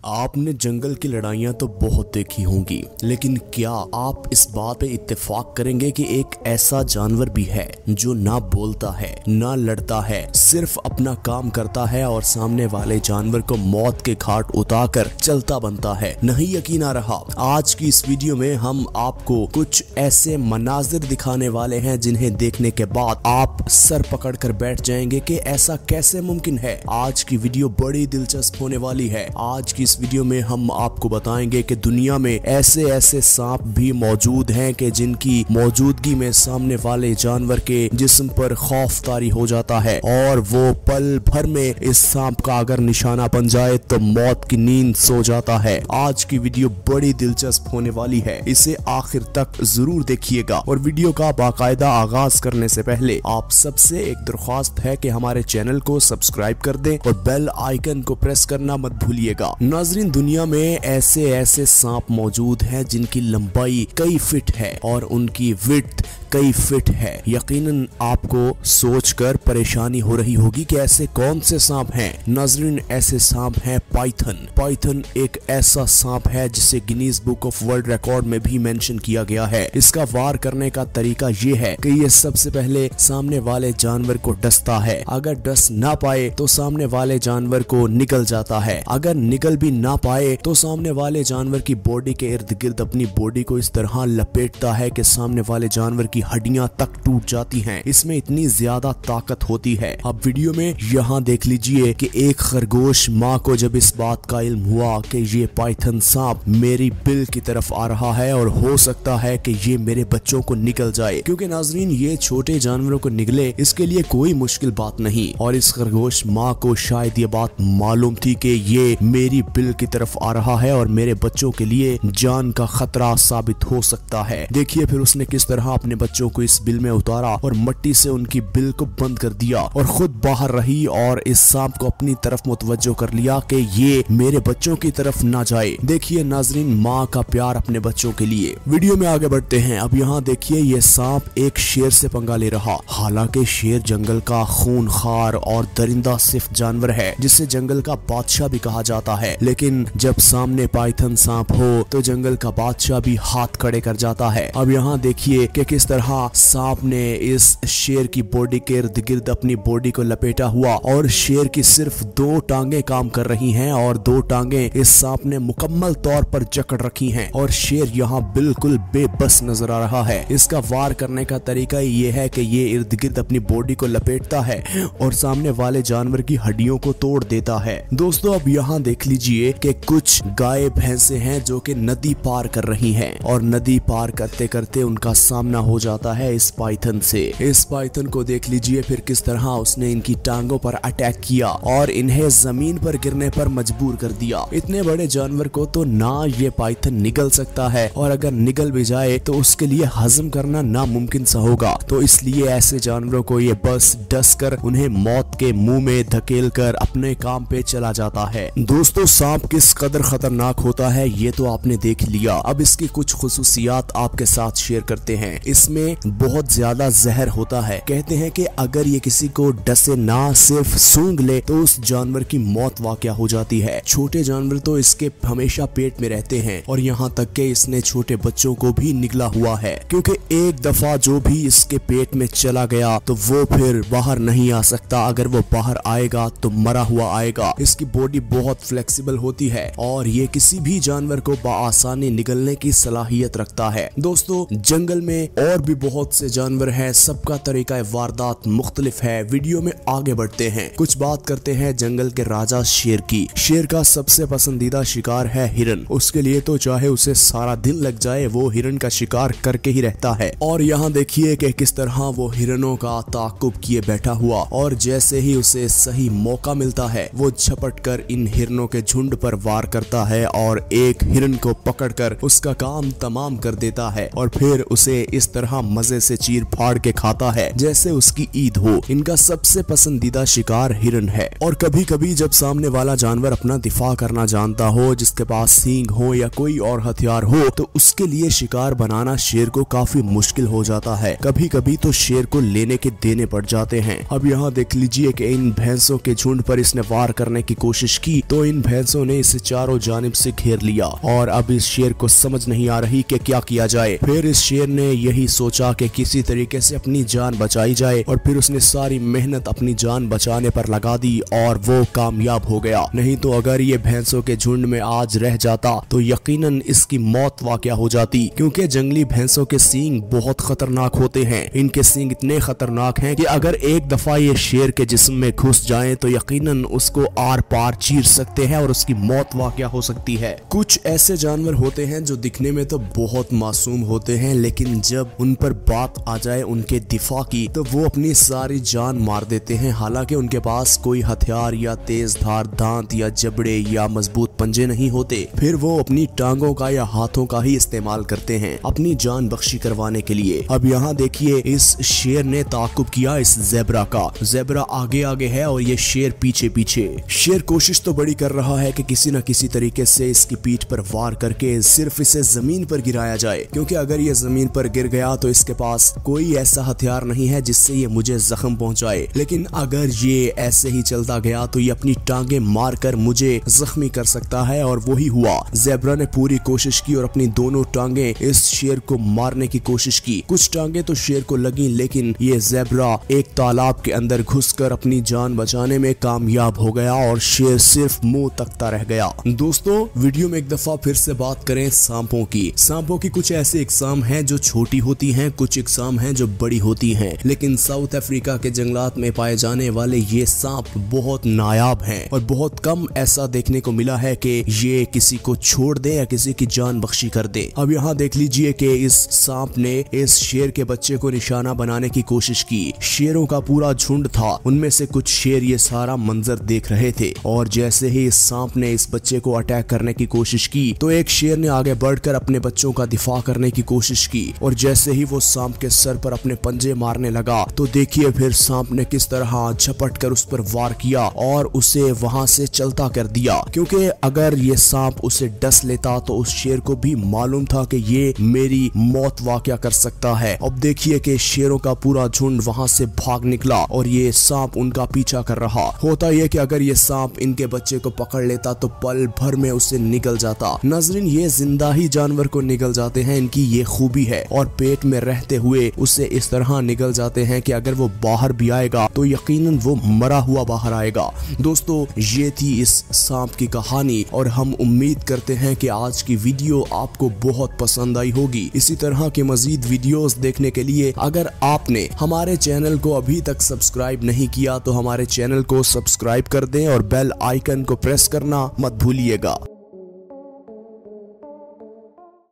आपने जंगल की लड़ाइयां तो बहुत देखी होंगी, लेकिन क्या आप इस बात पे इत्तेफाक करेंगे कि एक ऐसा जानवर भी है जो ना बोलता है ना लड़ता है, सिर्फ अपना काम करता है और सामने वाले जानवर को मौत के घाट उतारकर चलता बनता है। नहीं यकीन आ रहा? आज की इस वीडियो में हम आपको कुछ ऐसे मनाजिर दिखाने वाले हैं जिन्हें देखने के बाद आप सर पकड़ कर बैठ जाएंगे कि ऐसा कैसे मुमकिन है। आज की वीडियो बड़ी दिलचस्प होने वाली है। आज की इस वीडियो में हम आपको बताएंगे कि दुनिया में ऐसे ऐसे सांप भी मौजूद हैं कि जिनकी मौजूदगी में सामने वाले जानवर के जिस्म पर खौफ तारी हो जाता है और वो पल भर में इस सांप का अगर निशाना बन जाए तो मौत की नींद सो जाता है। आज की वीडियो बड़ी दिलचस्प होने वाली है, इसे आखिर तक जरूर देखिएगा। और वीडियो का बाकायदा आगाज करने से पहले आप सबसे एक दरख्वास्त है कि हमारे चैनल को सब्सक्राइब कर दें और बेल आइकन को प्रेस करना मत भूलिएगा। नाज़रीन, दुनिया में ऐसे ऐसे सांप मौजूद हैं जिनकी लंबाई कई फीट है और उनकी विड्थ कई फीट है। यकीनन आपको सोचकर परेशानी हो रही होगी कि ऐसे कौन से सांप हैं। नाज़रीन, ऐसे सांप हैं पाइथन। पाइथन एक ऐसा सांप है जिसे Guinness book of world record में भी मेंशन किया गया है। इसका वार करने का तरीका ये है कि ये सबसे पहले सामने वाले जानवर को डसता है। अगर डस ना पाए तो सामने वाले जानवर को निगल जाता है। अगर निगल भी ना पाए तो सामने वाले जानवर की बॉडी के इर्द गिर्द अपनी बॉडी को इस तरह लपेटता है कि सामने वाले जानवर की हड्डियां तक टूट जाती हैं। इसमें इतनी ज्यादा ताकत होती है। अब वीडियो में यहाँ देख लीजिए कि एक खरगोश माँ को जब इस बात का इल्म हुआ कि ये पाइथन सांप मेरी बिल की तरफ आ रहा है और हो सकता है कि ये मेरे बच्चों को निगल जाए, क्योंकि नाजरीन ये छोटे जानवरों को निगले इसके लिए कोई मुश्किल बात नहीं। और इस खरगोश माँ को शायद ये बात मालूम थी कि ये मेरी बिल की तरफ आ रहा है और मेरे बच्चों के लिए जान का खतरा साबित हो सकता है। देखिए फिर उसने किस तरह अपने बच्चों को इस बिल में उतारा और मिट्टी से उनकी बिल को बंद कर दिया और खुद बाहर रही और इस सांप को अपनी तरफ मुतवज्जो कर लिया कि ये मेरे बच्चों की तरफ ना जाए। देखिए नाजरीन, माँ का प्यार अपने बच्चों के लिए। वीडियो में आगे बढ़ते हैं। अब यहाँ देखिए ये सांप एक शेर से पंगा ले रहा। हालांकि शेर जंगल का खूनखार और दरिंदा सिर्फ जानवर है जिसे जंगल का बादशाह भी कहा जाता है, लेकिन जब सामने पाइथन सांप हो तो जंगल का बादशाह भी हाथ खड़े कर जाता है। अब यहाँ देखिए कि किस तरह सांप ने इस शेर की बॉडी के इर्द गिर्द अपनी बॉडी को लपेटा हुआ और शेर की सिर्फ दो टांगे काम कर रही हैं और दो टांगे इस सांप ने मुकम्मल तौर पर जकड़ रखी हैं और शेर यहाँ बिल्कुल बेबस नजर आ रहा है। इसका वार करने का तरीका ये है कि ये इर्द गिर्द अपनी बॉडी को लपेटता है और सामने वाले जानवर की हड्डियों को तोड़ देता है। दोस्तों, अब यहाँ देख लीजिए कि कुछ गाय भैंसे हैं जो कि नदी पार कर रही हैं और नदी पार करते करते उनका सामना हो जाता है इस पाइथन से। इस पाइथन को देख लीजिए फिर किस तरह उसने इनकी टांगों पर अटैक किया और इन्हें जमीन पर गिरने पर मजबूर कर दिया। इतने बड़े जानवर को तो ना ये पाइथन निगल सकता है और अगर निगल भी जाए तो उसके लिए हजम करना नामुमकिन सा होगा। तो इसलिए ऐसे जानवरों को ये बस डस कर उन्हें मौत के मुंह में धकेल कर अपने काम पे चला जाता है। दोस्तों, सांप किस कदर खतरनाक होता है ये तो आपने देख लिया। अब इसकी कुछ खुसूसियात आपके साथ शेयर करते हैं। इसमें बहुत ज्यादा जहर होता है। कहते हैं कि अगर ये किसी को डसे ना सिर्फ सूंघ ले तो उस जानवर की मौत वाक़या हो जाती है। छोटे जानवर तो इसके हमेशा पेट में रहते हैं और यहाँ तक कि इसने छोटे बच्चों को भी निगला हुआ है, क्योंकि एक दफा जो भी इसके पेट में चला गया तो वो फिर बाहर नहीं आ सकता। अगर वो बाहर आएगा तो मरा हुआ आएगा। इसकी बॉडी बहुत फ्लेक्सिबल होती है और ये किसी भी जानवर को बआसानी निगलने की सलाहियत रखता है। दोस्तों, जंगल में और भी बहुत से जानवर हैं, सबका तरीका वारदात मुख्तलिफ है। वीडियो में आगे बढ़ते हैं। कुछ बात करते हैं जंगल के राजा शेर की। शेर का सबसे पसंदीदा शिकार है हिरन। उसके लिए तो चाहे उसे सारा दिन लग जाए वो हिरन का शिकार करके ही रहता है। और यहाँ देखिए कि किस तरह वो हिरनों का ताकुब किए बैठा हुआ और जैसे ही उसे सही मौका मिलता है वो झपट कर इन हिरनों के झुंड पर वार करता है और एक हिरन को पकड़कर उसका काम तमाम कर देता है और फिर उसे इस तरह तरह मजे से चीर फाड़ के खाता है जैसे उसकी ईद हो। इनका सबसे पसंदीदा शिकार हिरन है और कभी कभी जब सामने वाला जानवर अपना दिफा करना जानता हो, जिसके पास सींग हो या कोई और हथियार हो, तो उसके लिए शिकार बनाना शेर को काफी मुश्किल हो जाता है। कभी कभी तो शेर को लेने के देने पड़ जाते हैं। अब यहाँ देख लीजिए कि इन भैंसों के झुंड पर इसने वार करने की कोशिश की तो इन भैंसों ने इसे चारों जानिब से घेर लिया और अब इस शेर को समझ नहीं आ रही कि क्या किया जाए। फिर इस शेर ने यही सोचा कि किसी तरीके से अपनी जान बचाई जाए और फिर उसने सारी मेहनत अपनी जान बचाने पर लगा दी और वो कामयाब हो गया। नहीं तो अगर ये भैंसों के झुंड में आज रह जाता तो यकीनन इसकी मौत वाक़या हो जाती, क्योंकि जंगली भैंसों के सींग बहुत खतरनाक होते हैं। इनके सींग इतने खतरनाक हैं कि अगर एक दफा ये शेर के जिस्म में घुस जाएं तो यकीनन उसको आर पार चीर सकते हैं और उसकी मौत वाक़या हो सकती है। कुछ ऐसे जानवर होते हैं जो दिखने में तो बहुत मासूम होते हैं, लेकिन जब उन पर बात आ जाए उनके दिफा की तो वो अपनी सारी जान मार देते हैं। हालांकि उनके पास कोई हथियार या तेज धार दांत या जबड़े या मजबूत पंजे नहीं होते, फिर वो अपनी टांगों का या हाथों का ही इस्तेमाल करते हैं अपनी जान बख्शी करवाने के लिए। अब यहाँ देखिए इस शेर ने ताकुब किया इस ज़ेबरा का। ज़ेबरा आगे आगे है और ये शेर पीछे पीछे। शेर कोशिश तो बड़ी कर रहा है कि किसी न किसी तरीके से इसकी पीठ पर वार करके सिर्फ इसे जमीन पर गिराया जाए, क्योंकि अगर ये जमीन पर गिर गया तो इसके पास कोई ऐसा हथियार नहीं है जिससे ये मुझे जख्म पहुंचाए। लेकिन अगर ये ऐसे ही चलता गया तो ये अपनी टांगे मारकर मुझे जख्मी कर सकता है, और वही हुआ। ज़ेबरा ने पूरी कोशिश की और अपनी दोनों टांगे इस शेर को मारने की कोशिश की। कुछ टांगे तो शेर को लगी, लेकिन ये ज़ेबरा एक तालाब के अंदर घुसकर अपनी जान बचाने में कामयाब हो गया और शेर सिर्फ मुंह तकता रह गया। दोस्तों, वीडियो में एक दफा फिर से बात करें सांपों की। सांपों की कुछ ऐसे इकसाम हैं जो छोटी होती हैं, कुछ इकसाम हैं जो बड़ी होती हैं, लेकिन साउथ अफ्रीका के जंगलात में पाए जाने वाले ये सांप बहुत नायाब हैं और बहुत कम ऐसा देखने को मिला है कि ये किसी को छोड़ दे या किसी की जान बख्शी कर दे। अब यहाँ देख लीजिए कि इस सांप ने इस शेर के बच्चे को निशाना बनाने की कोशिश की। शेरों का पूरा झुंड था, उनमें से कुछ शेर ये सारा मंजर देख रहे थे और जैसे ही इस सांप ने इस बच्चे को अटैक करने की कोशिश की तो एक शेर ने आगे बढ़कर अपने बच्चों का दिफा करने की कोशिश की और जैसे ही वो सांप के सर पर अपने पंजे मारने लगा तो देखिए फिर सांप ने किस तरह झपट कर उस पर वार किया और उसे वहां से चलता कर दिया, क्योंकि अगर ये सांप उसे डस लेता तो उस शेर को भी मालूम था कि ये मेरी मौत वाक़या कर सकता है। अब देखिए कि शेरों का पूरा झुंड वहां से भाग निकला और ये सांप उनका पीछा कर रहा। होता यह कि अगर ये सांप इनके बच्चे को पकड़ लेता तो पल भर में उसे निगल जाता। नाज़रीन, ये जिंदा ही जानवर को निगल जाते हैं, इनकी ये खूबी है, और पेट में रहते हुए उसे इस तरह निगल जाते हैं कि अगर वो बाहर भी आएगा तो यकीनन वो मरा हुआ बाहर आएगा। दोस्तों, ये थी इस सांप की कहानी और हम उम्मीद करते हैं कि आज की वीडियो आपको बहुत पसंद आई होगी। इसी तरह के मजीद वीडियोस देखने के लिए अगर आपने हमारे चैनल को अभी तक सब्सक्राइब नहीं किया तो हमारे चैनल को सब्सक्राइब कर दें और बेल आइकन को प्रेस करना मत भूलिएगा।